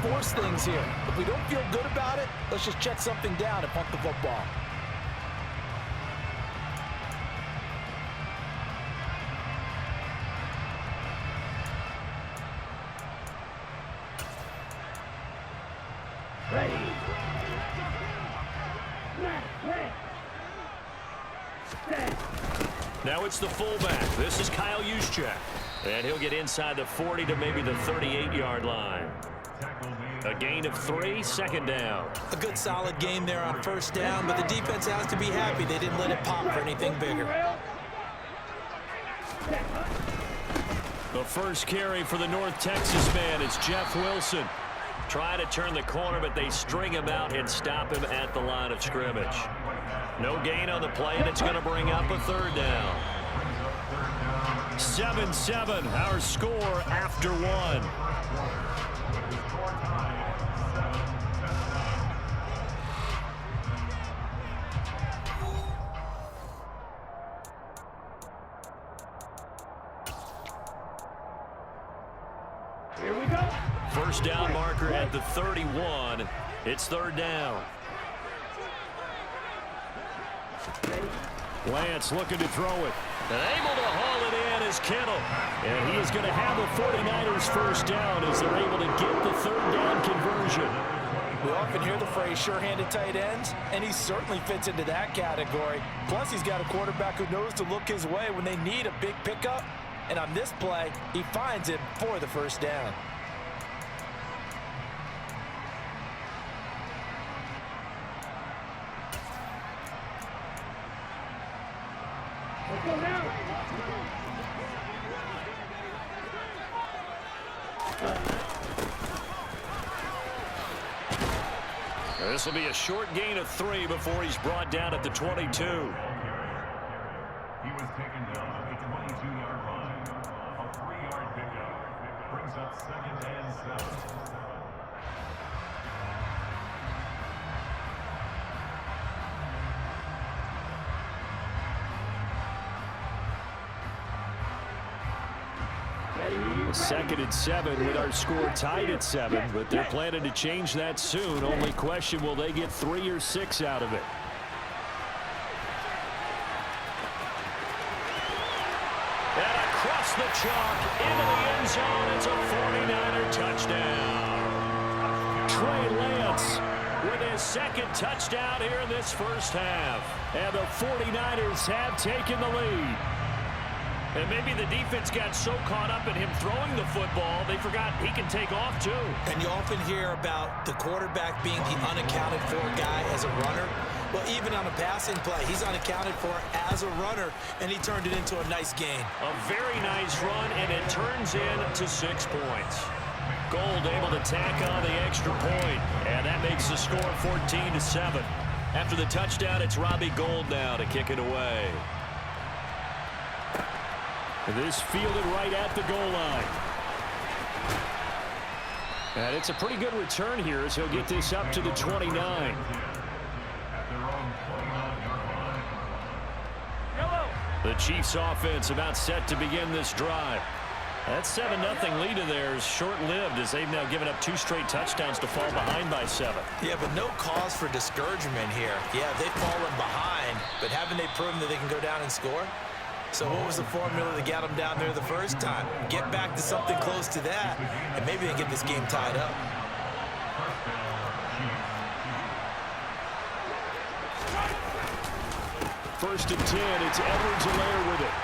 force things here. If we don't feel good about it, let's just check something down and punt the football. Now it's the fullback. This is Kyle Juszczyk. And he'll get inside the 40 to maybe the 38-yard line. A gain of 3, second down. A good solid game there on first down, but the defense has to be happy they didn't let it pop for anything bigger. The first carry for the North Texas man is Jeff Wilson. Try to turn the corner, but they string him out and stop him at the line of scrimmage. No gain on the play, and it's going to bring up a third down. 7-7, our score after one. Here we go. First down marker at the 31. It's third down. Lance looking to throw it. And able to haul it in is Kittle. And he is going to have the 49ers first down as they're able to get the third down conversion. We often hear the phrase sure-handed tight ends, and he certainly fits into that category. Plus, he's got a quarterback who knows to look his way when they need a big pickup. And on this play, he finds him for the first down. Let's go now. This will be a short gain of 3 before he's brought down at the 22. He was taken down at the 22-yard line. A 3-yard pickup brings up second and 7. Second and 7 with our score tied at 7, but they're planning to change that soon. Only question, will they get 3 or 6 out of it? And across the chalk into the end zone. It's a 49er touchdown. Trey Lance with his second touchdown here in this first half. And the 49ers have taken the lead. And maybe the defense got so caught up in him throwing the football, they forgot he can take off too. And you often hear about the quarterback being the unaccounted for guy as a runner. Well, even on a passing play, he's unaccounted for as a runner, and he turned it into a nice gain. A very nice run, and it turns into 6 points. Gold able to tack on the extra point, and that makes the score 14-7. After the touchdown, it's Robbie Gould now to kick it away. This fielded right at the goal line. And it's a pretty good return here as he'll get this up to the 29. The Chiefs offense about set to begin this drive. That 7-0 lead of theirs short-lived as they've now given up 2 straight touchdowns to fall behind by 7. Yeah, but no cause for discouragement here. Yeah, they've fallen behind, but haven't they proven that they can go down and score? So what was the formula that got them down there the first time? Get back to something close to that, and maybe they get this game tied up. First and 10, it's Edwards-Helaire with it.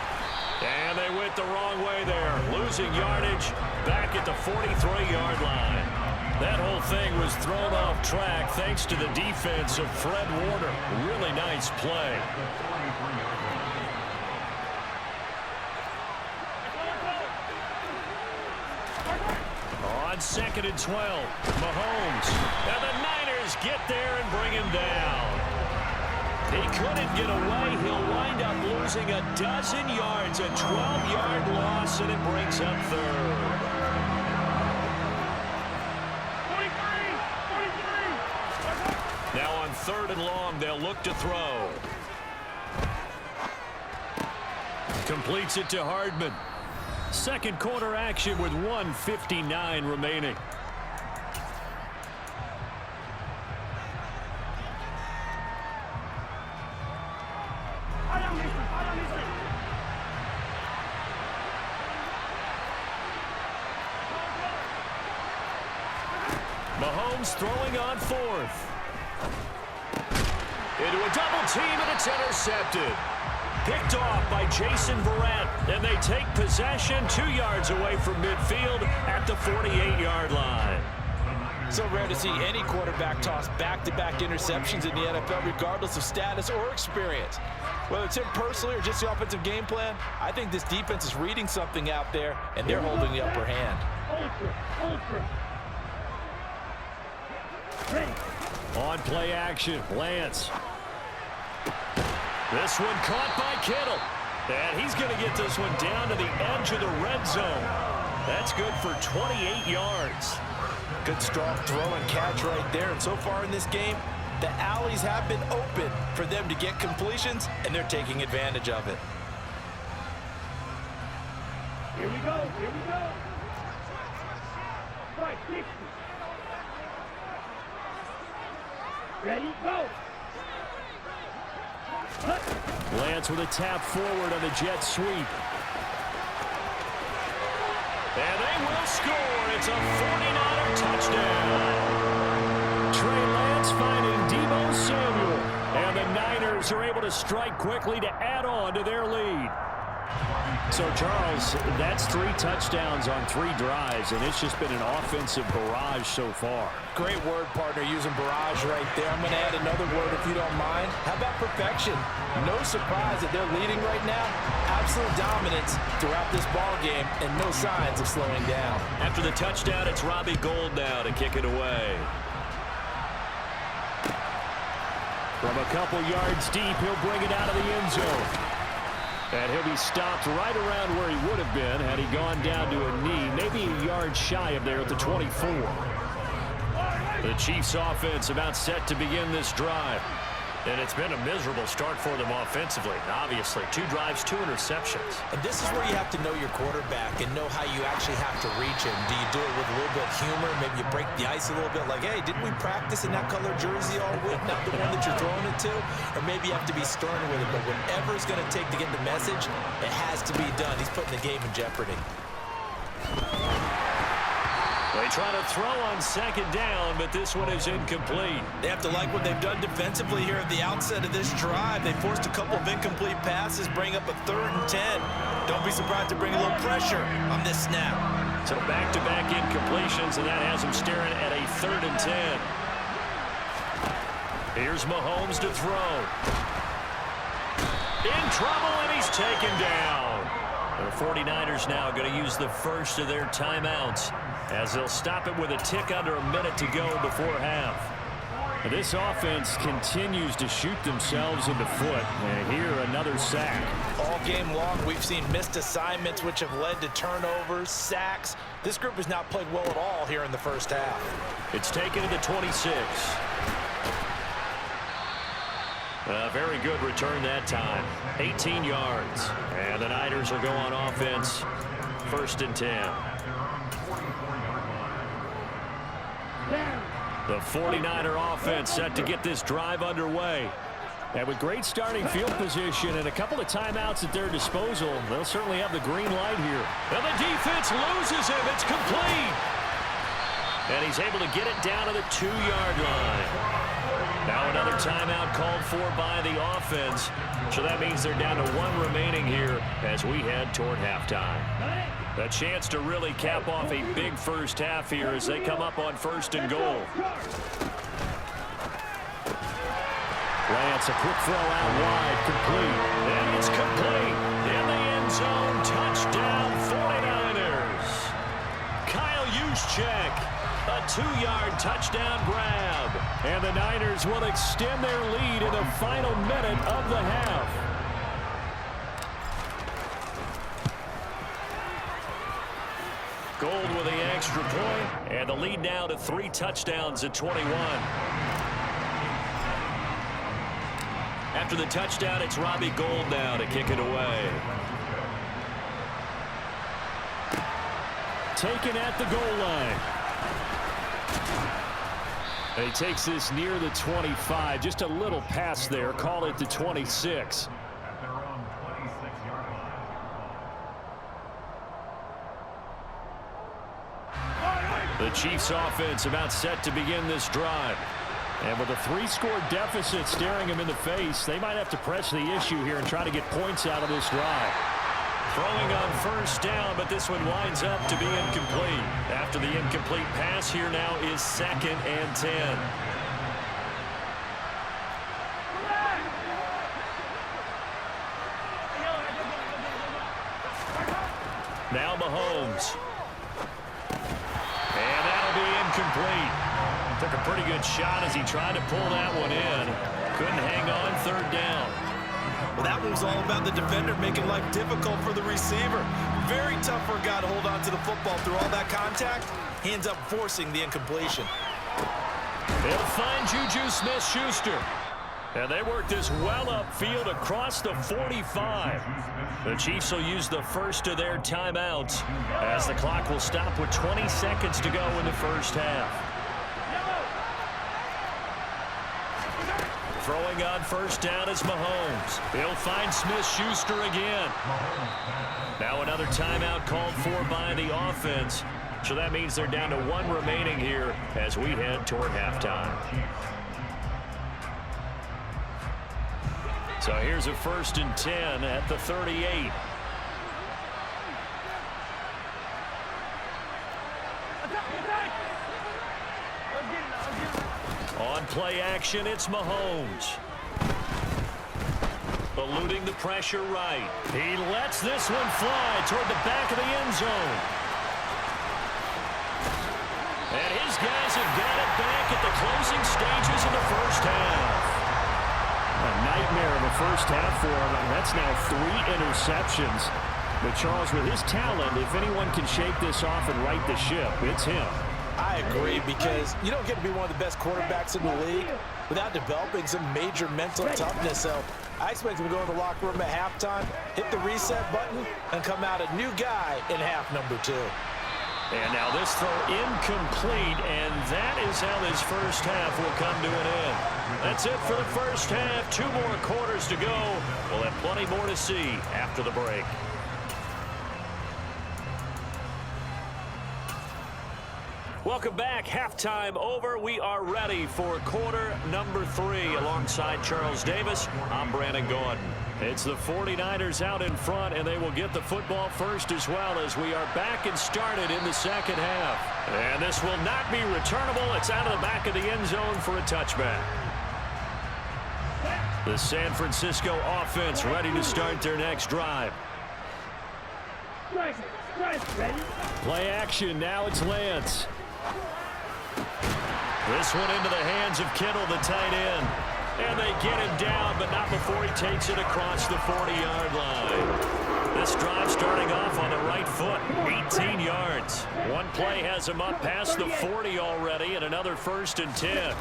And they went the wrong way there. Losing yardage back at the 43-yard line. That whole thing was thrown off track thanks to the defense of Fred Warner. Really nice play. On second and 12, Mahomes. And the Niners get there and bring him down. He couldn't get away. He'll wind up losing a dozen yards, a 12-yard loss, and it brings up third. 43. Now on third and long, they'll look to throw. Completes it to Hardman. Second quarter action with 1:59 remaining. Mahomes throwing on fourth. Into a double team, and it's intercepted. Picked off by Jason Verrett, and they take possession 2 yards away from midfield at the 48-yard line. So rare to see any quarterback toss back-to-back interceptions in the NFL, regardless of status or experience. Whether it's him personally or just the offensive game plan, I think this defense is reading something out there, and they're holding the upper hand. On play action, Lance. This one caught by Kittle. And he's going to get this one down to the edge of the red zone. That's good for 28 yards. Good strong throw and catch right there. And so far in this game, the alleys have been open for them to get completions, and they're taking advantage of it. Here we go. Here we go. Right, 60. Ready, go. Lance with a tap forward on the jet sweep. And they will score. It's a 49er touchdown. Trey Lance finding Deebo Samuel. And the Niners are able to strike quickly to add on to their lead. So, Charles, that's 3 touchdowns on 3 drives, and it's just been an offensive barrage so far. Great word, partner, using barrage right there. I'm going to add another word if you don't mind. How about perfection? No surprise that they're leading right now. Absolute dominance throughout this ball game, and no signs of slowing down. After the touchdown, it's Robbie Gould now to kick it away. From a couple yards deep, he'll bring it out of the end zone. And he'll be stopped right around where he would have been had he gone down to a knee, maybe a yard shy of there at the 24. The Chiefs offense about set to begin this drive. And it's been a miserable start for them offensively. Obviously, 2 drives, 2 interceptions. And this is where you have to know your quarterback and know how you actually have to reach him. Do you do it with a little bit of humor? Maybe you break the ice a little bit like, hey, didn't we practice in that color jersey all week? Not the one that you're throwing it to? Or maybe you have to be stern with it. But whatever it's going to take to get the message, it has to be done. He's putting the game in jeopardy. They try to throw on second down, but this one is incomplete. They have to like what they've done defensively here at the outset of this drive. They forced a couple of incomplete passes, bring up a 3rd and 10. Don't be surprised to bring a little pressure on this snap. So back-to-back incompletions, and that has them staring at a 3rd and 10. Here's Mahomes to throw. In trouble, and he's taken down. The 49ers now going to use the first of their timeouts, as they'll stop it with a tick under a minute to go before half. This offense continues to shoot themselves in the foot. And here, another sack. All game long, we've seen missed assignments, which have led to turnovers, sacks. This group has not played well at all here in the first half. It's taken to the 26. A very good return that time. 18 yards. And the Niners will go on offense. 1st and 10. The 49er offense set to get this drive underway. And with great starting field position and a couple of timeouts at their disposal, they'll certainly have the green light here. And the defense loses him. It's complete. And he's able to get it down to the 2-yard line. Now another timeout called for by the offense. So that means they're down to 1 remaining here as we head toward halftime. A chance to really cap off a big first half here as they come up on 1st and goal. Lance, a quick throw out wide, complete. And it's complete. In the end zone, touchdown 49ers. Kyle Juszczyk, a 2-yard touchdown grab. And the Niners will extend their lead in the final minute of the half. Gould with the extra point, and the lead now to 3 touchdowns at 21. After the touchdown, it's Robbie Gould now to kick it away. Taken at the goal line. And he takes this near the 25, just a little pass there, call it the 26. At their own 26-yard line. The Chiefs offense about set to begin this drive. And with a 3-score deficit staring them in the face, they might have to press the issue here and try to get points out of this drive. Throwing on first down, but this one winds up to be incomplete. After the incomplete pass, here now is 2nd and 10. Now Mahomes. And that'll be incomplete. Took a pretty good shot as he tried to pull that one in. Couldn't hang on 3rd down. Well, that one was all about the defender making life difficult for the receiver. Very tough for a guy to hold on to the football through all that contact. He ends up forcing the incompletion. They'll find Juju Smith-Schuster. And they work this well upfield across the 45. The Chiefs will use the first of their timeouts as the clock will stop with 20 seconds to go in the first half. Throwing on first down is Mahomes. He'll find Smith-Schuster again. Now another timeout called for by the offense. So that means they're down to 1 remaining here as we head toward halftime. So here's a 1st and 10 at the 38. On play action, it's Mahomes. Eluding the pressure right. He lets this one fly toward the back of the end zone. And his guys have got it back at the closing stages of the first half. A nightmare of a first half for him, and that's now 3 interceptions. But Charles, with his talent, if anyone can shake this off and right the ship, it's him. I agree, because you don't get to be one of the best quarterbacks in the league without developing some major mental toughness. So I expect him to go in the locker room at halftime, hit the reset button, and come out a new guy in half number 2. And now this throw incomplete, and that is how this first half will come to an end. That's it for the first half. 2 more quarters to go. We'll have plenty more to see after the break. Welcome back. Halftime over. We are ready for quarter number 3. Alongside Charles Davis, I'm Brandon Gordon. It's the 49ers out in front, and they will get the football first as well as we are back and started in the second half. And this will not be returnable. It's out of the back of the end zone for a touchback. The San Francisco offense ready to start their next drive. Play action. Now it's Lance. This one into the hands of Kittle, the tight end. And they get him down, but not before he takes it across the 40-yard line. This drive starting off on the right foot, 18 yards. One play has him up past the 40 already, and another 1st and 10.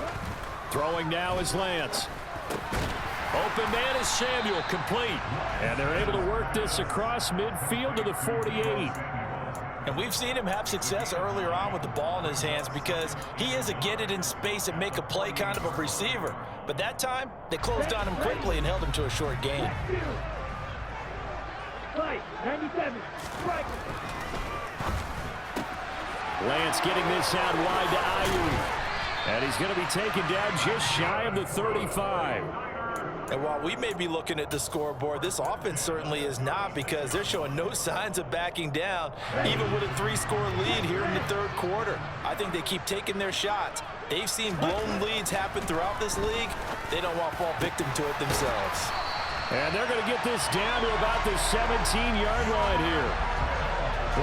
Throwing now is Lance. Open man is Samuel, complete. And they're able to work this across midfield to the 48. And we've seen him have success earlier on with the ball in his hands because he is a get it in space and make a play kind of a receiver. But that time, they closed on him quickly and held him to a short gain. 97. Lance getting this out wide to Ayuk. And he's going to be taken down just shy of the 35. And while we may be looking at the scoreboard, this offense certainly is not, because they're showing no signs of backing down, even with a 3-score lead here in the 3rd quarter. I think they keep taking their shots. They've seen blown leads happen throughout this league. They don't want to fall victim to it themselves. And they're going to get this down to about the 17-yard line here.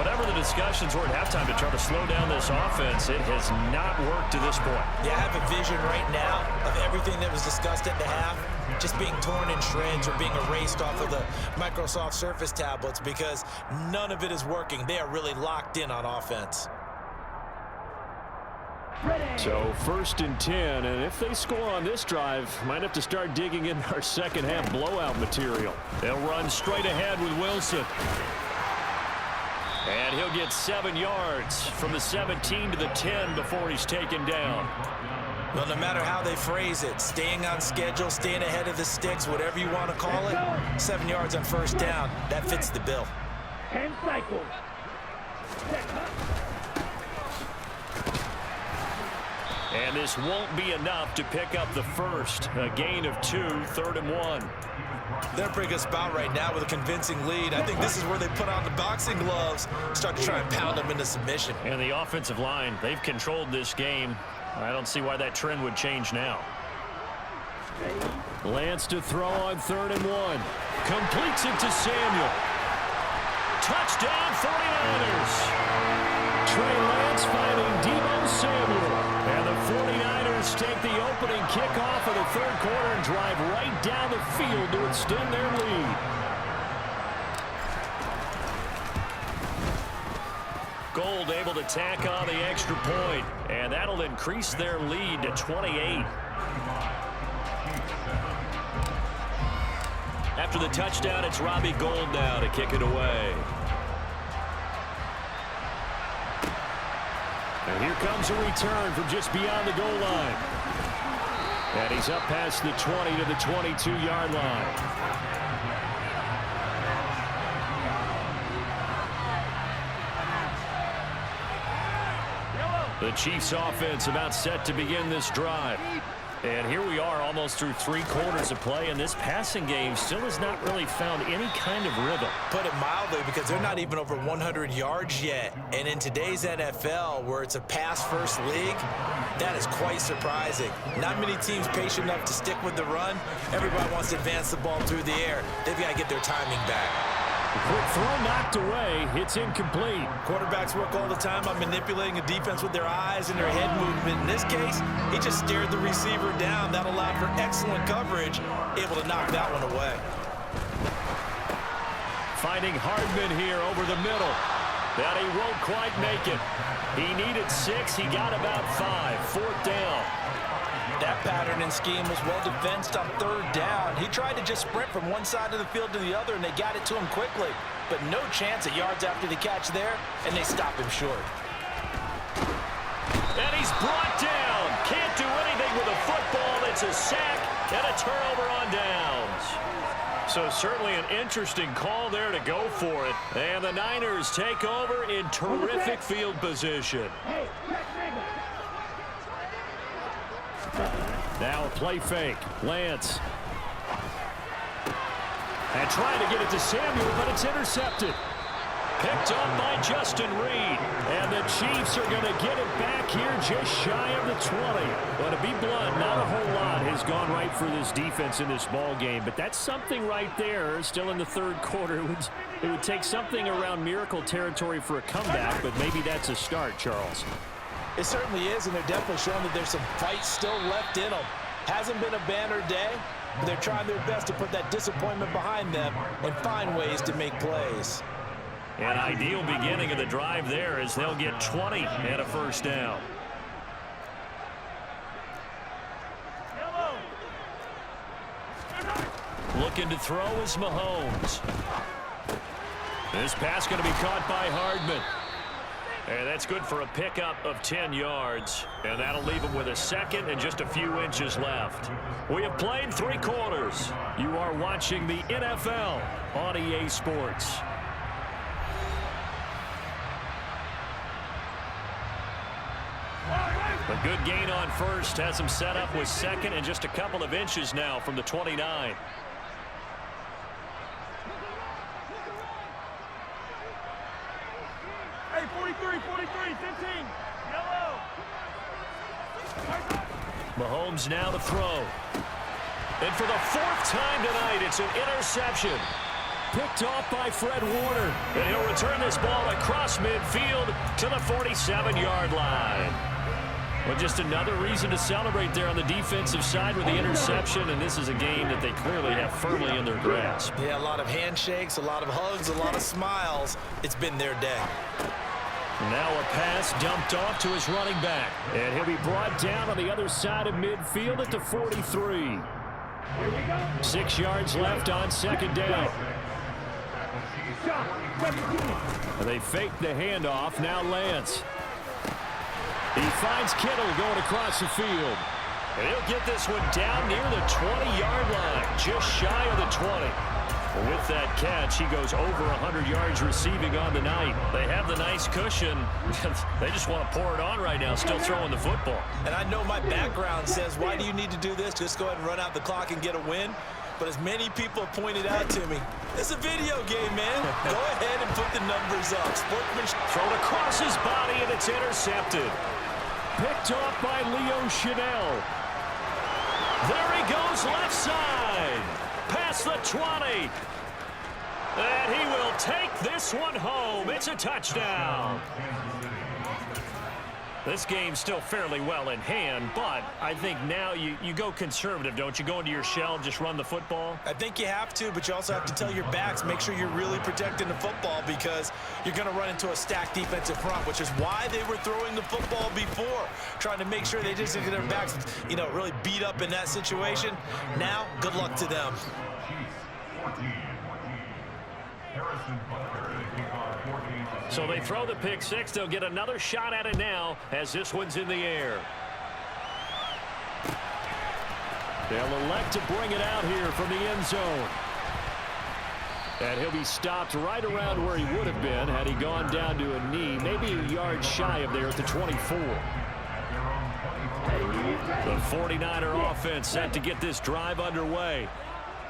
Whatever the discussions were at halftime to try to slow down this offense, it has not worked to this point. Yeah, I have a vision right now of everything that was discussed at the half just being torn in shreds or being erased off of the Microsoft Surface tablets, because none of it is working. They are really locked in on offense. So 1st and 10, and if they score on this drive, might have to start digging in our second half blowout material. They'll run straight ahead with Wilson. And he'll get 7 yards from the 17 to the 10 before he's taken down. Well, no matter how they phrase it, staying on schedule, staying ahead of the sticks, whatever you want to call it, 7 yards on first down, that fits the bill. 10 cycles. And this won't be enough to pick up the first. A gain of 2, 3rd and 1. They're in a pretty good spot right now with a convincing lead. I think this is where they put on the boxing gloves, start to try and pound them into submission. And the offensive line, they've controlled this game. I don't see why that trend would change now. Lance to throw on 3rd and 1. Completes it to Samuel. Touchdown 49ers. Trey Lance finding Deebo Samuel. And the 49ers take the opening kickoff of the 3rd quarter and drive right down the field to extend their lead. Gold able to tack on the extra point, and that'll increase their lead to 28. After the touchdown, it's Robbie Gould now to kick it away. And here comes a return from just beyond the goal line. And he's up past the 20 to the 22-yard line. The Chiefs offense about set to begin this drive. And here we are almost through 3 quarters of play, and this passing game still has not really found any kind of rhythm. Put it mildly, because they're not even over 100 yards yet. And in today's NFL, where it's a pass-first league, that is quite surprising. Not many teams patient enough to stick with the run. Everybody wants to advance the ball through the air. They've got to get their timing back. Quick throw knocked away. It's incomplete. Quarterbacks work all the time on manipulating a defense with their eyes and their head movement. In this case, he just stared the receiver down. That allowed for excellent coverage, able to knock that one away. Finding Hardman here over the middle. That he won't quite make it. He needed 6. He got about 5. 4th down. That pattern and scheme was well defensed on 3rd down. He tried to just sprint from one side of the field to the other, and they got it to him quickly. But no chance at yards after the catch there, and they stop him short. And he's brought down. Can't do anything with a football. It's a sack and a turnover on downs. So certainly an interesting call there to go for it. And the Niners take over in terrific field position. Now a play fake. Lance. And trying to get it to Samuel, but it's intercepted. Picked up by Justin Reed. And the Chiefs are going to get it back here just shy of the 20. But to be blunt, not a whole lot has gone right for this defense in this ball game. But that's something right there. Still in the 3rd quarter. It would take something around miracle territory for a comeback, but maybe that's a start, Charles. It certainly is, and they're definitely showing that there's some fight still left in them. Hasn't been a banner day, but they're trying their best to put that disappointment behind them and find ways to make plays. An ideal beginning of the drive there as they'll get 20 and a 1st down. Looking to throw is Mahomes. This pass going to be caught by Hardman. And that's good for a pickup of 10 yards. And that'll leave him with a 2nd and just a few inches left. We have played 3 quarters. You are watching the NFL on EA Sports. A good gain on 1st has him set up with 2nd and just a couple of inches now from the 29. Hey, 43, 15. Yellow. Mahomes now to throw. And for the 4th time tonight, it's an interception. Picked off by Fred Warner. And he'll return this ball across midfield to the 47-yard line. Well, just another reason to celebrate there on the defensive side with the interception, and this is a game that they clearly have firmly in their grasp. Yeah, a lot of handshakes, a lot of hugs, a lot of smiles. It's been their day. Now a pass dumped off to his running back. And he'll be brought down on the other side of midfield at the 43. 6 yards left on 2nd down. And they fake the handoff. Now Lance. He finds Kittle going across the field. And he'll get this one down near the 20-yard line, just shy of the 20. Well, with that catch, he goes over 100 yards receiving on the night. They have the nice cushion. They just want to pour it on right now, still throwing the football. And I know my background says, why do you need to do this? Just go ahead and run out the clock and get a win. But as many people have pointed out to me, it's a video game, man. Go ahead and put the numbers up. Sportsmanship. Thrown across his body, and it's intercepted. Picked off by Leo Chanel. There he goes, left side. Past the 20. And he will take this one home. It's a touchdown. This game's still fairly well in hand, but I think now you go conservative, don't you? Go into your shell, just run the football? I think you have to, but you also have to tell your backs, make sure you're really protecting the football because you're going to run into a stacked defensive front, which is why they were throwing the football before, trying to make sure they just get their backs, really beat up in that situation. Now, good luck to them. So they throw the pick six. They'll get another shot at it now as this one's in the air. They'll elect to bring it out here from the end zone. And he'll be stopped right around where he would have been had he gone down to a knee, maybe a yard shy of there at the 24. The 49er offense set to get this drive underway.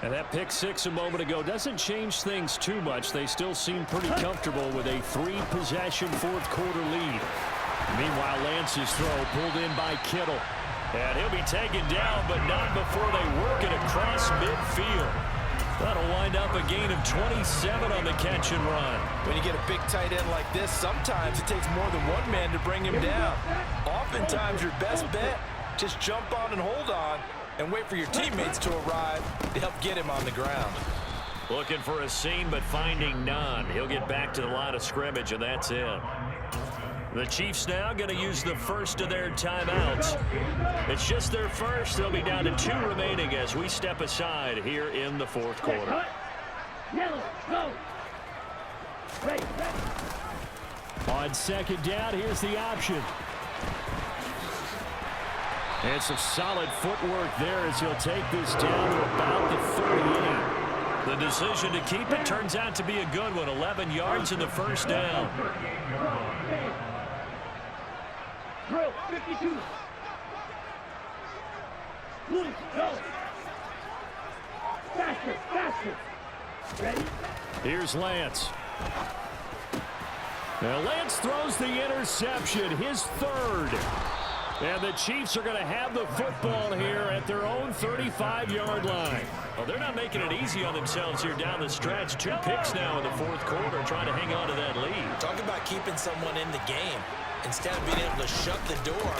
And that pick six a moment ago doesn't change things too much. They still seem pretty comfortable with a three-possession fourth-quarter lead. Meanwhile, Lance's throw pulled in by Kittle. And he'll be taken down, but not before they work it across midfield. That'll wind up a gain of 27 on the catch and run. When you get a big tight end like this, sometimes it takes more than one man to bring him down. Oftentimes, your best bet, just jump on and hold on and wait for your teammates to arrive to help get him on the ground. Looking for a seam, but finding none. He'll get back to the line of scrimmage, and that's it. The Chiefs now going to use the first of their timeouts. It's just their first. They'll be down to 2 remaining as we step aside here in the fourth quarter. On second down, here's the option. And some solid footwork there as he'll take this down to about the 38. The decision to keep it turns out to be a good one. 11 yards in the first down. Drill 52. Loose, go. Faster, faster. Ready? Here's Lance. Now Lance throws the interception, his third. And the Chiefs are going to have the football here at their own 35-yard line. Well, they're not making it easy on themselves here down the stretch. 2 picks now in the fourth quarter trying to hang on to that lead. Talk about keeping someone in the game. Instead of being able to shut the door,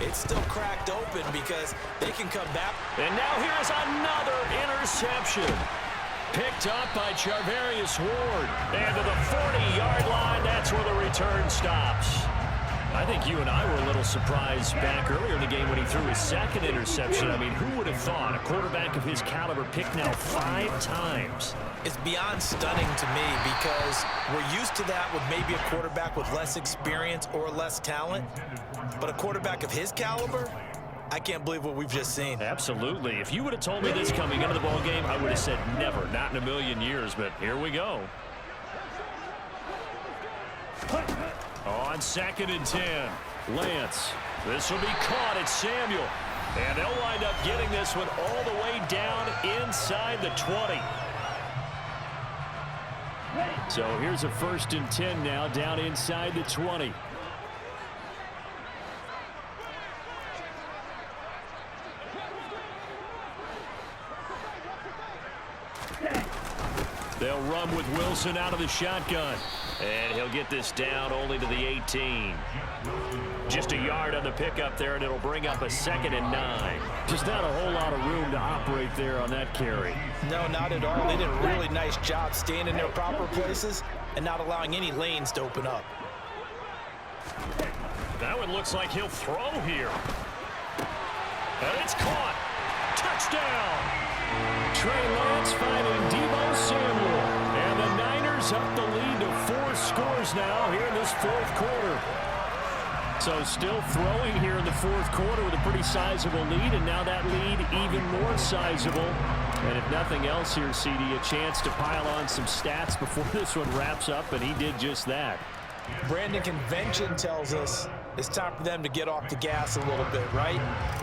it's still cracked open because they can come back. And now here's another interception. Picked up by Charvarius Ward. And to the 40-yard line, that's where the return stops. I think you and I were a little surprised back earlier in the game when he threw his second interception. I mean, who would have thought a quarterback of his caliber picked now 5 times? It's beyond stunning to me because we're used to that with maybe a quarterback with less experience or less talent. But a quarterback of his caliber, I can't believe what we've just seen. Absolutely. If you would have told me this coming into the ballgame, I would have said never, not in a million years. But here we go. On second and 10, Lance. This will be caught. It's Samuel. And they'll wind up getting this one all the way down inside the 20. So here's a 1st and 10 now down inside the 20. They'll run with Wilson out of the shotgun. And he'll get this down only to the 18. Just a yard on the pickup there, and it'll bring up a 2nd and 9. Just not a whole lot of room to operate there on that carry. No, not at all. They did a really nice job staying in their proper places and not allowing any lanes to open up. That one looks like he'll throw here. And it's caught. Touchdown. Trey Lance finding Deebo Samuel. And the Niners up the lead to 4 scores now here in this fourth quarter. So still throwing here in the fourth quarter with a pretty sizable lead, and now that lead even more sizable And if nothing else here, CD, a chance to pile on some stats before this one wraps up, and he did just that. Brandon, convention tells us it's time for them to get off the gas a little bit, right?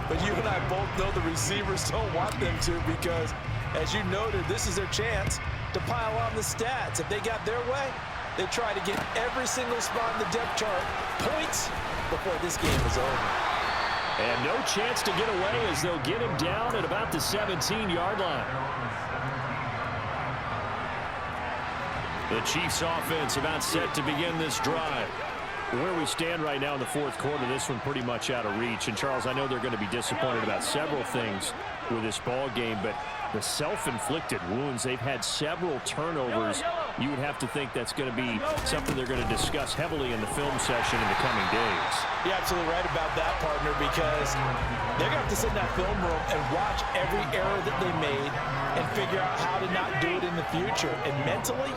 But you and I both know the receivers don't want them to because, as you noted, this is their chance to pile on the stats. If they got their way, they try to get every single spot in the depth chart points before this game is over. And no chance to get away as they'll get him down at about the 17-yard line. The Chiefs offense about set to begin this drive. Where we stand right now in the fourth quarter, this one pretty much out of reach. And, Charles, I know they're going to be disappointed about several things with this ball game, but the self-inflicted wounds, they've had several turnovers. You would have to think that's going to be something they're going to discuss heavily in the film session in the coming days. You're absolutely right about that, partner, because they're going to have to sit in that film room and watch every error that they made and figure out how to not do it in the future. And mentally,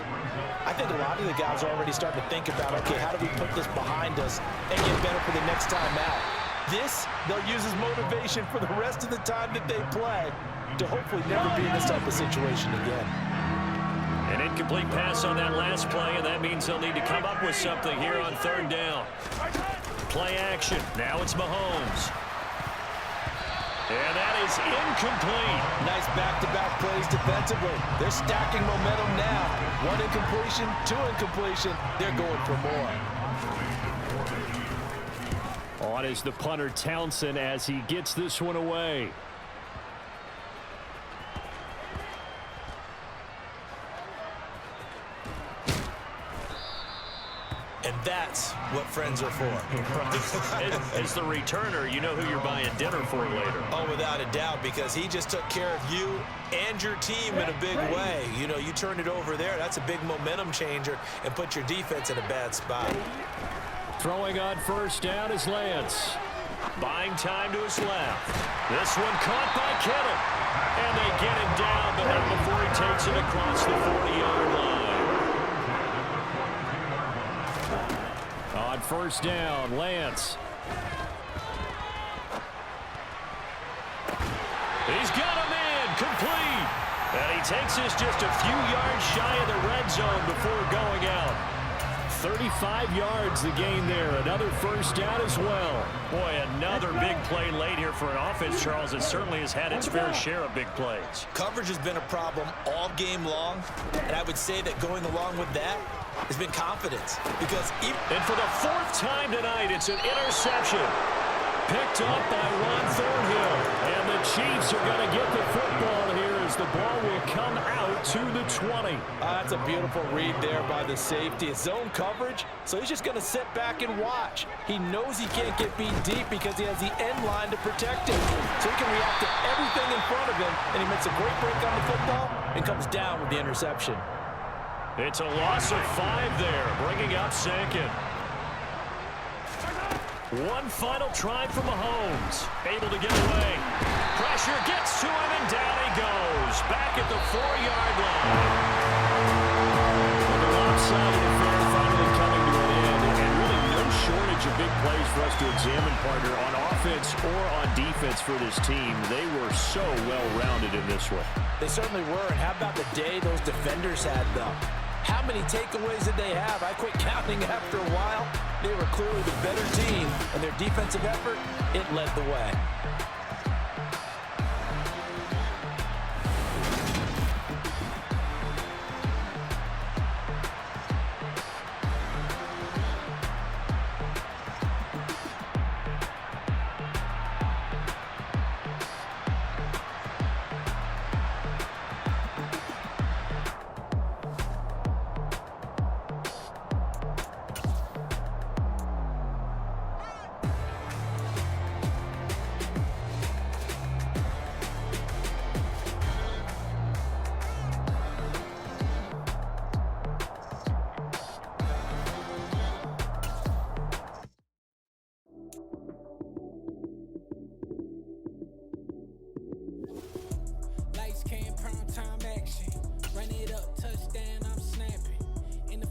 I think a lot of the guys are already starting to think about, okay, how do we put this behind us and get better for the next time out? This, they'll use as motivation for the rest of the time that they play to hopefully never be in this type of situation again. An incomplete pass on that last play, and that means they'll need to come up with something here on third down. Play action. Now it's Mahomes. And that is incomplete. Nice back-to-back plays defensively. They're stacking momentum now. One incompletion, two incompletion. They're going for more. On is the punter Townsend as he gets this one away. And that's what friends are for. As the returner, you know who you're buying dinner for later. Oh, without a doubt, because he just took care of you and your team in a big way. You know, you turn it over there, that's a big momentum changer and put your defense in a bad spot. Throwing on first down is Lance. Buying time to his left. This one caught by Kittle. And they get him down, but not before he takes it across the 40-yard line. On first down, Lance. He's got him in, complete. And he takes this just a few yards shy of the red zone before going out. 35 yards the gain there. Another first down as well. Boy, another big play late here for an offense, Charles, that certainly has had its fair share of big plays. Coverage has been a problem all game long, and I would say that going along with that has been confidence. Because and for the fourth time tonight, it's an interception. Picked up by Ron Thornhill. And the Chiefs are going to get the football here as the ball will come out to the 20. That's a beautiful read there by the safety. It's zone coverage, so he's just going to sit back and watch. He knows he can't get beat deep because he has the end line to protect him. So he can react to everything in front of him, and he makes a great break on the football and comes down with the interception. It's a loss of 5 there, bringing up second. One final try for Mahomes. Able to get away. Pressure gets to him, and down he goes. Back at the 4-yard line. The lopsided affair finally coming to an end. And really no shortage of big plays for us to examine, partner, on offense or on defense for this team. They were so well-rounded in this one. They certainly were. And how about the day those defenders had, though? How many takeaways did they have? I quit counting after a while. They were clearly the better team, and their defensive effort, it led the way.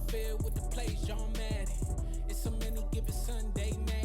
Field with the plays, John Madden. It's so many given Sunday, man.